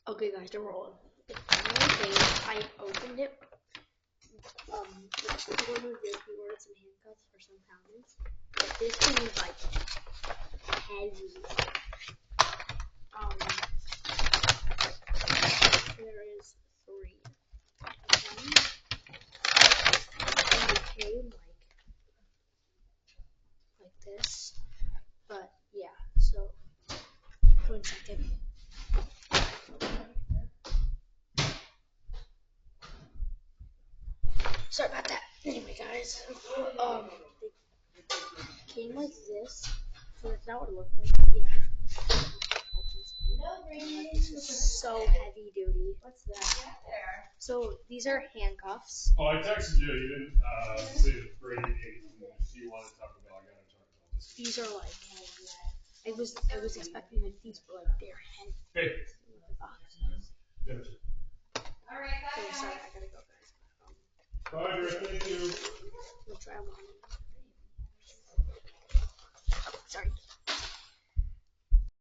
Okay, guys, they're rolling. The only thing I opened it. We ordered some handcuffs for some pounders. But this thing is like heavy. There is 3 of them. And they came like this. But yeah, so 1 second. Sorry about that. Anyway, guys, they came like this. So that's not what it looked like. Yeah. This is so heavy duty. What's that? So these are handcuffs. Oh, I texted you. You didn't say the grade 8. You wanted to talk about. I gotta talk about this. These are like. I was expecting like these, but like they're heavy. Hey. Yeah. All right, guys. Oh, sorry, I gotta go, guys. Bye, thank you. We'll try one.